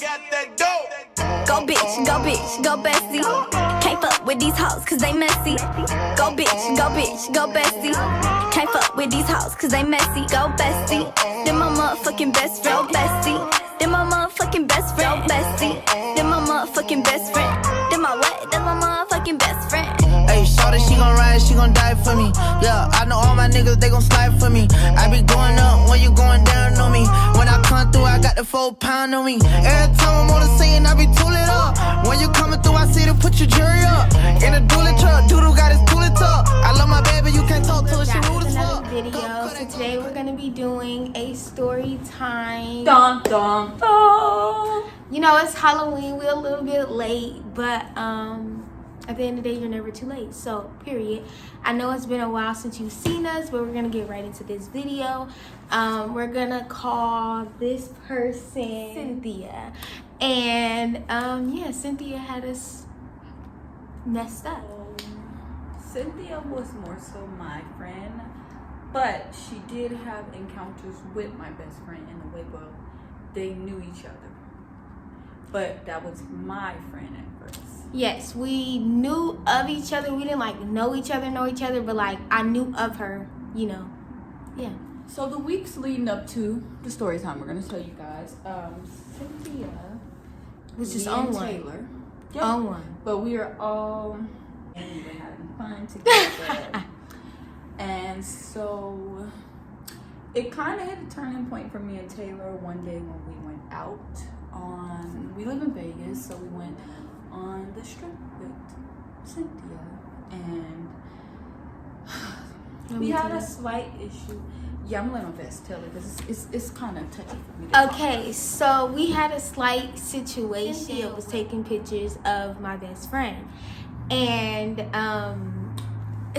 got that dope. Go bestie. Can't fuck with these hoes cause they messy. Go bitch, go bestie. Can't fuck with these hoes cause they messy. Go bestie. Then my motherfucking best friend, bestie. Then my motherfucking best friend, bestie. Then my motherfucking best friend. Then my what? That's my motherfucking best friend. Ayy, shorty, she gon' ride, she gon' die for me. Yeah, I know all my niggas, they gon' slide for me. I be going up when you going down on me. When I come through, I got the 4 pound on me. Every time I'm on the scene, I be tooling up. When you coming through, I see to put your jury up. In a dually truck, doodle got his tooling up. I love my baby, you can't talk to her, she rude as fuck. Video. So today we're gonna be doing a story time. Dun, dun, dun. You know, it's Halloween, we're a little bit late, but at the end of the day, you're never too late. So, period. I know it's been a while since you've seen us, but we're gonna get right into this video. We're gonna call this person Cynthia. And yeah, Cynthia had us messed up. Cynthia was more so my friend, but she did have encounters with my best friend in the way where they knew each other. But that was my friend at first. Yes, we knew of each other. We didn't like know each other, but like I knew of her, you know. Yeah. So the weeks leading up to the story time, we're gonna tell you guys. Cynthia Was just me on and one. Taylyr. On one. But we are all and we were having fun together. And so it kind of hit a turning point for me and Taylyr one day when we went out on. We live in Vegas, so we went on the strip with Cynthia, and we had a slight issue. Yeah, I'm letting my best tell it because it's kind of touchy for me. Okay, so we had a slight situation. Cynthia was taking pictures of my best friend, and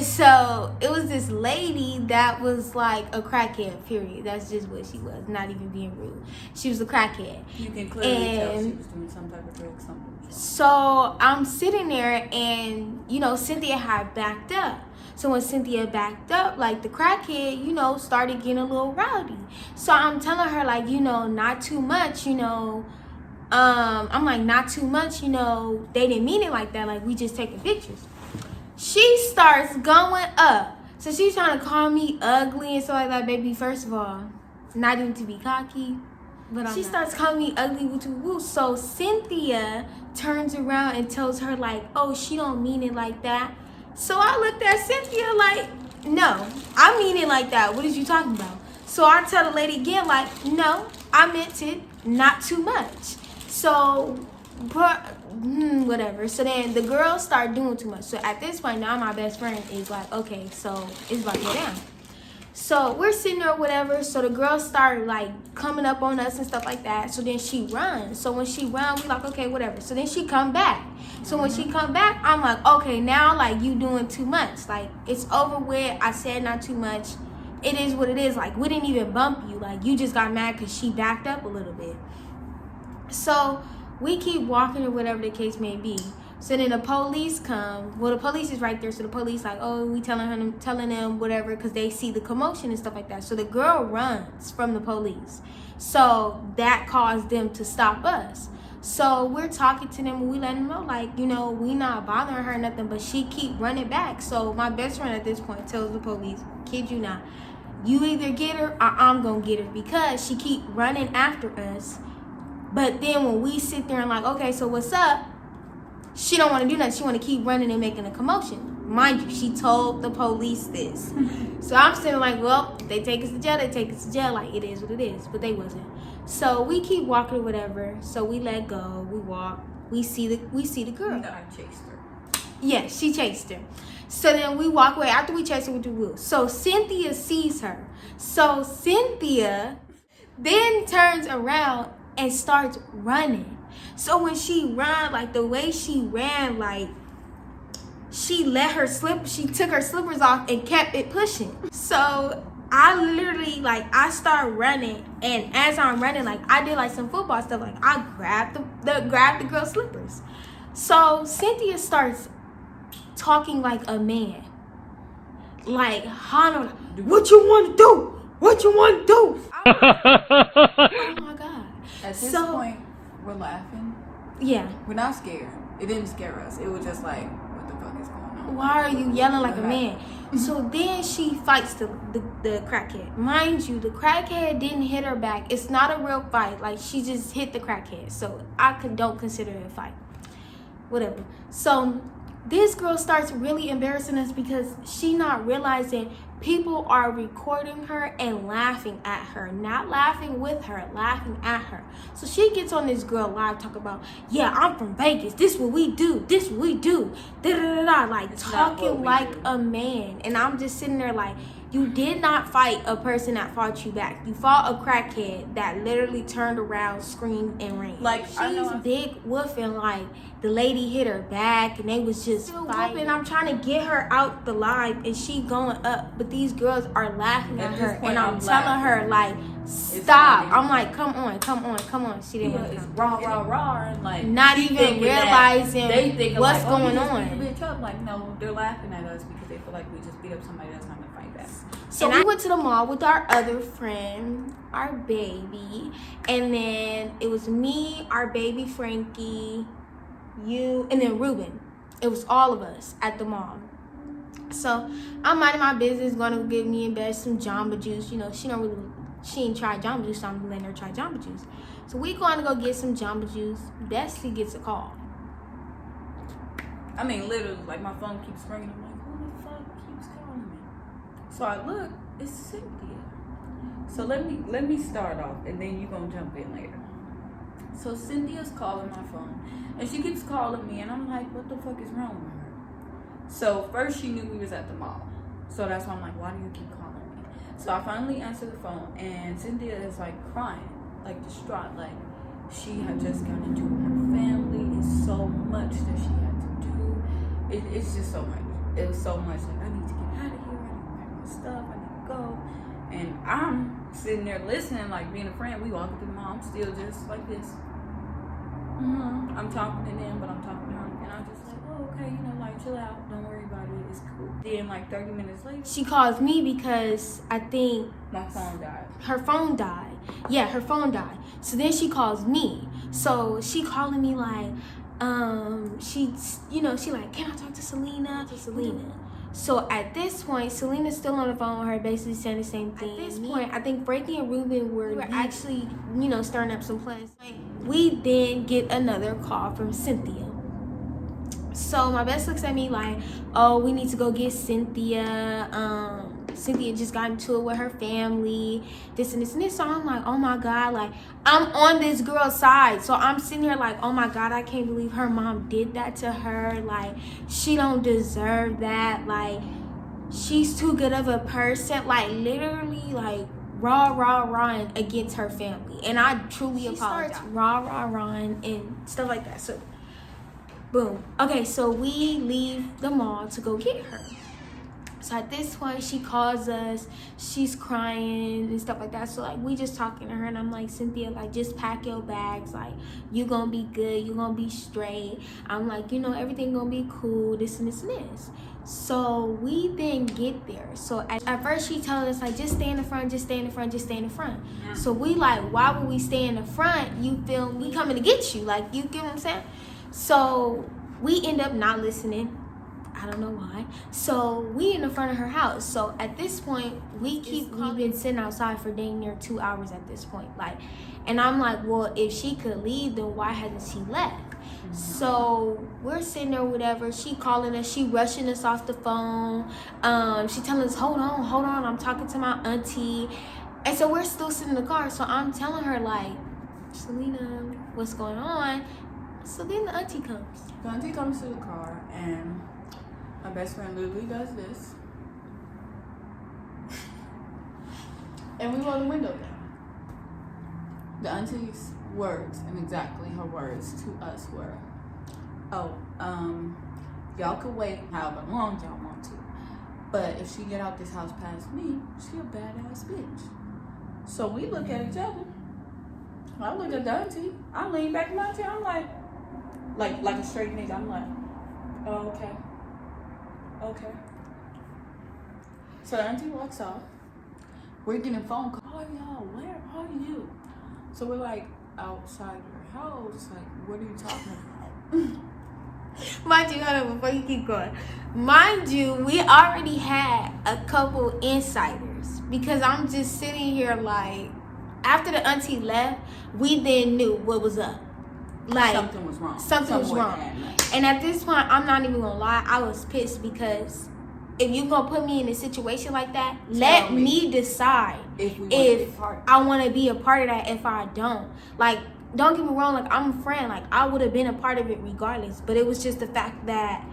so it was this lady that was like a crackhead, period. That's just what she was, not even being rude. She was a crackhead. You can clearly tell she was doing some type of drug, something. So I'm sitting there and, you know, Cynthia had backed up. So when Cynthia backed up, like the crackhead, you know, started getting a little rowdy. So I'm telling her like, you know, not too much, you know. I'm like, not too much, you know. They didn't mean it like that. Like, we just taking pictures. She starts going up. So she's trying to call me ugly and stuff like that, baby. First of all, not even to be cocky, but she starts calling me ugly, woo. So Cynthia turns around and tells her like, oh, she don't mean it like that. So I looked at Cynthia like, no, I mean it like that. What is you talking about? So I tell the lady again like, no, I meant it, not too much. So whatever. So then the girls start doing too much. So at this point now my best friend is like, okay, so it's about to go down. So we're sitting there or whatever. So the girls start like coming up on us and stuff like that. So then she runs. So when she runs, we like, okay, whatever. So then she come back. So when she come back, I'm like, okay, now like you doing too much. Like it's over with. I said not too much. It is what it is. Like we didn't even bump you. Like you just got mad because she backed up a little bit. So we keep walking or whatever the case may be. So then the police come. Well, the police is right there. So the police like, oh, we telling them whatever because they see the commotion and stuff like that. So the girl runs from the police. So that caused them to stop us. So we're talking to them and we let them know like, you know, we not bothering her or nothing, but she keep running back. So my best friend at this point tells the police, kid you not, you either get her or I'm going to get her because she keep running after us. But then when we sit there and like, okay, so what's up? She don't want to do nothing. She want to keep running and making a commotion. Mind you, she told the police this. So I'm sitting like, well, they take us to jail. They take us to jail. Like, it is what it is. But they wasn't. So we keep walking or whatever. So we let go. We walk. We see the girl. No, I chased her. Yeah, she chased her. So then we walk away after we chased her with the wheel. So Cynthia sees her. So Cynthia then turns around and starts running. So when she ran, like the way she ran, like she took her slippers off and kept it pushing. So I literally I start running, and as I'm running, like I did like some football stuff, like I grabbed the girl's slippers. So Cynthia starts talking like a man. Like, Hannah, what you want to do? What you want to do? Oh my God. At this point, we're laughing. Yeah. We're not scared. It didn't scare us. It was just like, what the fuck is going on? Why are you yelling like a man? So then she fights the crackhead. Mind you, the crackhead didn't hit her back. It's not a real fight. Like, she just hit the crackhead. So I don't consider it a fight. Whatever. So this girl starts really embarrassing us because she not realizing people are recording her and laughing at her. Not laughing with her, laughing at her. So she gets on this girl live talking about, yeah, I'm from Vegas. This what we do. This what we do. Da-da-da-da. Like, it's talking like a man. And I'm just sitting there like, you did not fight a person that fought you back. You fought a crackhead that literally turned around, screamed, and ran. Like, she's big woofing like the lady hit her back and they was just fighting. I'm trying to get her out the live and she going up, but these girls are laughing at her and I'm telling her like, stop. I'm like, come on. She didn't want to come. Rah, and like not even realizing what's going on. Bitch up. Like, no, they're laughing at us because they feel like we just beat up somebody that's not gonna fight back. So we went to the mall with our other friend, our baby, and then it was me, our baby Frankie, you, and then Ruben. It was all of us at the mall. So I'm minding my business, going to get me and Beth some Jamba Juice. You know, she ain't tried Jamba Juice, so I'm letting her try Jamba Juice. So we going to go get some Jamba Juice. Bessie gets a call. I mean, literally, like, my phone keeps ringing. I'm like, who the fuck keeps calling me? So I look, it's Cynthia. So let me start off, and then you gonna jump in later. So Cynthia's calling my phone, and she keeps calling me, and I'm like, what the fuck is wrong with her? So first she knew we was at the mall. So that's why I'm like, why do you keep calling me? So I finally answered the phone, and Cynthia is like crying, like distraught, like she had just gotten into her family. It's so much that she had to do. It's just so much. It was so much. Like, I need to get out of here. I need to pack my stuff. I need to go. And I'm sitting there listening, like being a friend. We walking through the mall. I'm still just like this. I'm talking to them, but I'm talking to her. And I'm just like, oh, okay, you know, like, chill out. Don't worry about it. It's cool. Then, like, 30 minutes later, She calls me because I think my phone died. her phone died. Yeah, her phone died. So then she calls me. So she calling me like, she's, you know, she like, can I talk to Selena? So at this point, Selena's still on the phone with her, basically saying the same thing. At this point, I think Frankie and Ruben were actually, you know, stirring up some plans. We then get another call from Cynthia. So my best looks at me like, oh, we need to go get Cynthia. Cynthia just got into it with her family, this and this and this. So I'm like, oh my God, like, I'm on this girl's side. So I'm sitting here like, oh my God, I can't believe her mom did that to her. Like, she don't deserve that. Like, she's too good of a person. Like, literally, like, rah against her family. And I truly apologize. She starts rah and stuff like that. So, boom. Okay, so we leave the mall to go get her. So at this point, she calls us. She's crying and stuff like that. So, like, we just talking to her. And I'm like, Cynthia, like, just pack your bags. Like, you gonna be good. You gonna be straight. I'm like, you know, everything gonna be cool. This and this and this. So we then get there. So at first, she telling us, like, just stay in the front. Just stay in the front. Just stay in the front. So we like, why would we stay in the front? You feel we coming to get you. Like, you get what I'm saying? So we end up not listening. I don't know why. So we in the front of her house. So at this point, we've been sitting outside for dang near 2 hours at this point. Like, and I'm like, well, if she could leave, then why hasn't she left? So we're sitting there, whatever. She calling us. She rushing us off the phone. She telling us, hold on. I'm talking to my auntie. And so we're still sitting in the car. So I'm telling her, like, Selena, what's going on? So then the auntie comes. The auntie comes to the car, and my best friend literally does this. And we roll the window down. The auntie's words, and exactly her words to us were, oh, y'all could wait however long y'all want to. But if she get out this house past me, she a badass bitch. So we look at each other. I look at the auntie. I lean back at my auntie. I'm like a straight nigga. I'm like, oh, okay. So the auntie walks off. We're getting a phone call. Oh, y'all, where are you? So we're like, outside your house. Like, what are you talking about? Mind you, hold on, before you keep going. Mind you, we already had a couple insiders because I'm just sitting here like, after the auntie left, we then knew what was up. Like something was wrong. Something was wrong. And at this point, I'm not even gonna lie, I was pissed because if you gonna put me in a situation like that, let me decide if I want to be a part of that. If I don't, like, don't get me wrong, like, I'm a friend, like, I would have been a part of it regardless. But it was just the fact that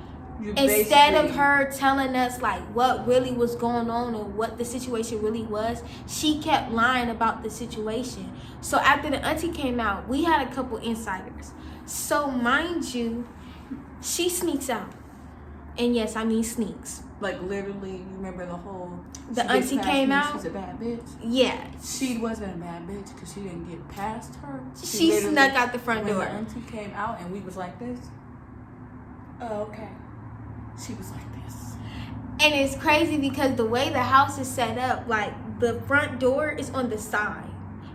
instead of her telling us like what really was going on and what the situation really was, she kept lying about the situation. So after the auntie came out, we had a couple insiders. So mind you, she sneaks out. And yes, I mean sneaks. Like, literally, you remember the whole... The auntie came out? She's a bad bitch. Yeah. She wasn't a bad bitch because she didn't get past her. She snuck out the front door. When the auntie came out and we was like this. Oh, okay. She was like this. And it's crazy because the way the house is set up, like, the front door is on the side.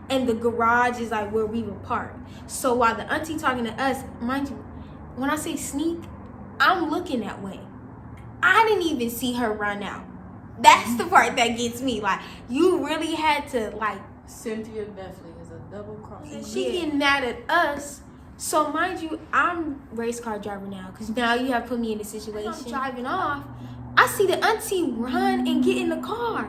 And the garage is, like, where we were parked. So while the auntie talking to us, mind you, when I say sneak, I'm looking that way. I didn't even see her run out. That's the part that gets me. Like, you really had to, like... Cynthia definitely is a double cross. She getting mad at us. So, mind you, I'm race car driver now. Because now you have put me in a situation. I'm driving off. I see the auntie run and get in the car.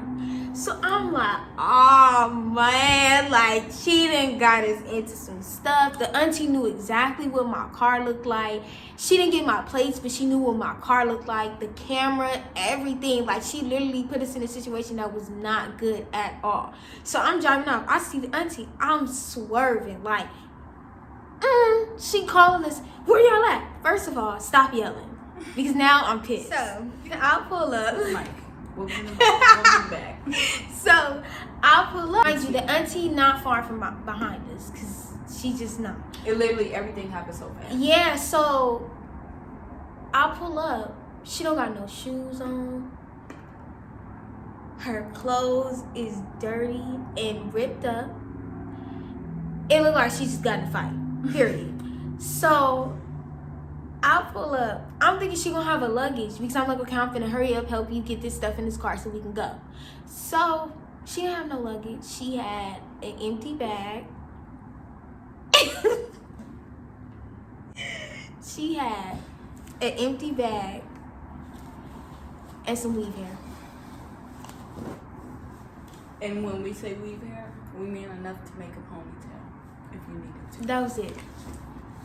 So, I'm like, oh, man. Like, she done got us into some stuff. The auntie knew exactly what my car looked like. She didn't get my plates, but she knew what my car looked like. The camera, everything. Like, she literally put us in a situation that was not good at all. So, I'm driving off. I see the auntie. I'm swerving. Like, she calling us. Where y'all at? First of all, stop yelling. Because now I'm pissed. So, I'll pull up. Mike, we'll bring him back. So, I'll pull up. Mind you, the auntie not far from behind us. Because she just not. It literally, everything happened so fast. Yeah, so, I'll pull up. She don't got no shoes on. Her clothes is dirty and ripped up. It looked like she just got in a fight. Period. So, I'll pull up. I'm thinking she gonna have a luggage because I'm like, okay, I'm finna hurry up, help you get this stuff in this car so we can go. So, she didn't have no luggage. She had an empty bag. She had an empty bag and some weave hair. And when we say weave hair, we mean enough to make a ponytail if you needed to. That was it.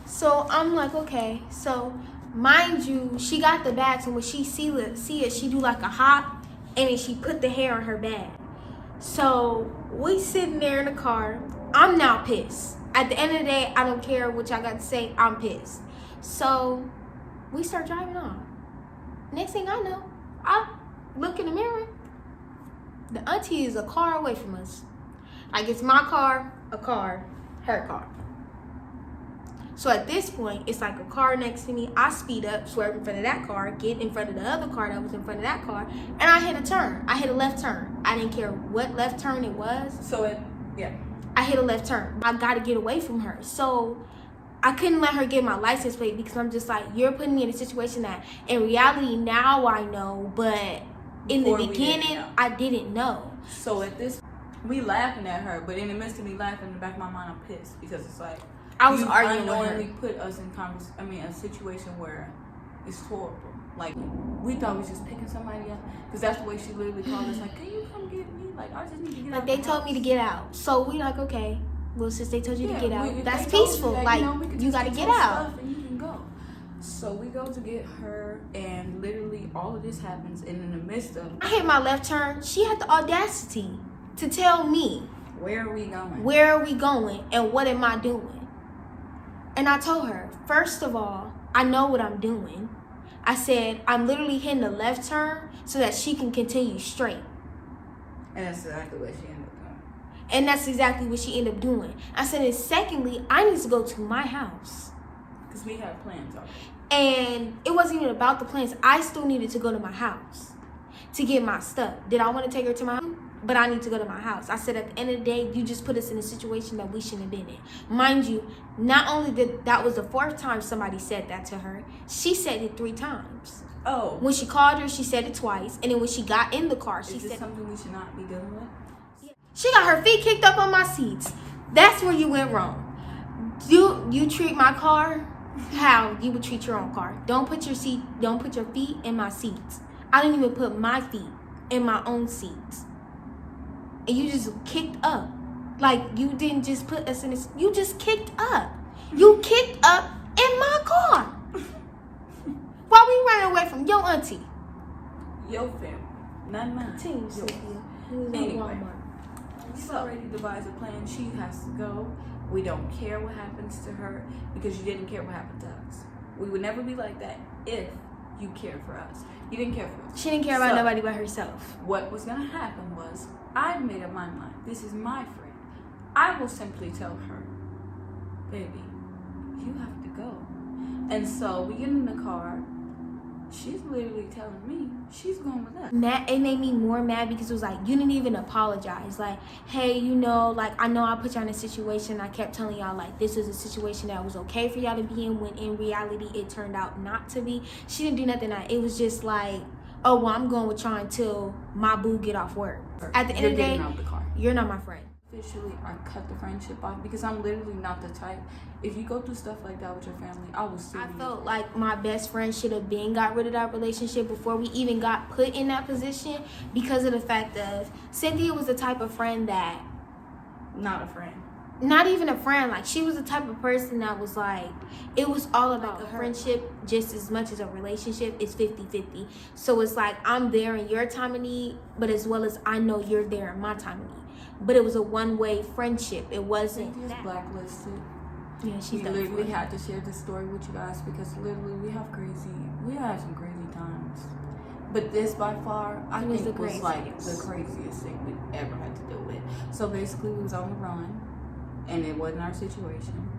So I'm like, okay. So mind you, she got the bag, so when she see it, she do like a hop, and then she put the hair in her bag. So we sitting there in the car. I'm now pissed. At the end of the day, I don't care what y'all got to say. I'm pissed. So we start driving off. Next thing I know, I look in the mirror. The auntie is a car away from us. Like, it's my car, a car, her car. So at this point, it's like a car next to me. I speed up, swerve in front of that car, get in front of the other car that was in front of that car, and I hit a turn. I hit a left turn. I didn't care what left turn it was. I hit a left turn. I got to get away from her. So I couldn't let her get my license plate because I'm just like, you're putting me in a situation that in reality now I know, but in the beginning I didn't know. So at this, we laughing at her, but in the midst of me laughing, in the back of my mind, I'm pissed because it's like I was arguing with her. You put us in a situation where it's horrible. Like, we thought we was just picking somebody up because that's the way she literally called us. Like, can you come get me? Like, I just need to get out. Like, they told me to get out. So we like, okay. Well, since they told you to get out, that's they told peaceful. That, like, you got to get out. And you can go. So we go to get her, and literally all of this happens. And in the midst of, I hit my left turn. She had the audacity to tell me, where are we going? Where are we going? And what am I doing? And I told her, first of all, I know what I'm doing. I said, I'm literally hitting the left turn so that she can continue straight. And that's exactly what she ended up doing. And that's exactly what she ended up doing. I said, and secondly, I need to go to my house. Because we have plans already. And it wasn't even about the plans. I still needed to go to my house to get my stuff. Did I want to take her to my house? but I need to go to my house. I said, at the end of the day, you just put us in a situation that we shouldn't have been in. Mind you, not only did that was the 4th time somebody said that to her, she said it 3 times. Oh. When she called her, she said it twice. And then when she got in the car, she said something we should not be dealing with? She got her feet kicked up on my seats. That's where you went wrong. You treat my car how you would treat your own car. Don't put your feet in my seats. I didn't even put my feet in my own seats. And you just kicked up. Like, you didn't just put us in this. You just kicked up. You kicked up in my car. While we ran away from your auntie. Your family. Not mine. Team Cynthia. Anyway. We've already devised a plan. She has to go. We don't care what happens to her because you didn't care what happened to us. We would never be like that if you cared for us. You didn't care for us. She didn't care about nobody but herself. What was going to happen was, I've made up my mind. This is my friend. I will simply tell her, baby, you have to go. And so we get in the car. She's literally telling me she's going with us. It made me more mad because it was like, you didn't even apologize. Like, hey, you know, like, I know I put y'all in a situation. I kept telling y'all, like, this is a situation that was okay for y'all to be in, when in reality it turned out not to be. She didn't do nothing. It was just like, oh, well, I'm going with y'all until my boo get off work. At the end of the day, you're not my friend. Officially, I cut the friendship off because I'm literally not the type. If you go through stuff like that with your family, I will sue you. I felt like my best friend should have got rid of that relationship before we even got put in that position, because of the fact of Cynthia was the type of friend that... Not a friend. Not even a friend. Like, she was the type of person that was like, it was all about a friendship just as much as a relationship. It's 50-50. So it's like, I'm there in your time of need, but as well as I know you're there in my time of need. But it was a one-way friendship. It wasn't Cynthia's blacklisted. Yeah, she's we literally had to share this story with you guys because literally we have some crazy times. But this by far, I think was like the craziest thing we ever had to deal with. So basically we was on the run and it wasn't our situation.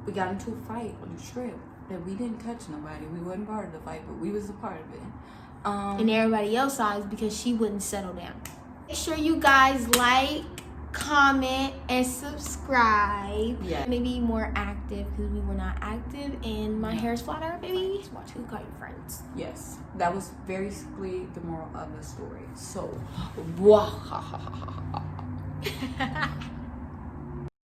We got into a fight on a trip that we didn't touch nobody. We wasn't part of the fight, but we was a part of it. And everybody else saw it because she wouldn't settle down. Make sure you guys like, comment, and subscribe. Yeah. Maybe more active because we were not active, and my hair is flatter, baby. Watch who call your friends. Yes, that was basically the moral of the story. So,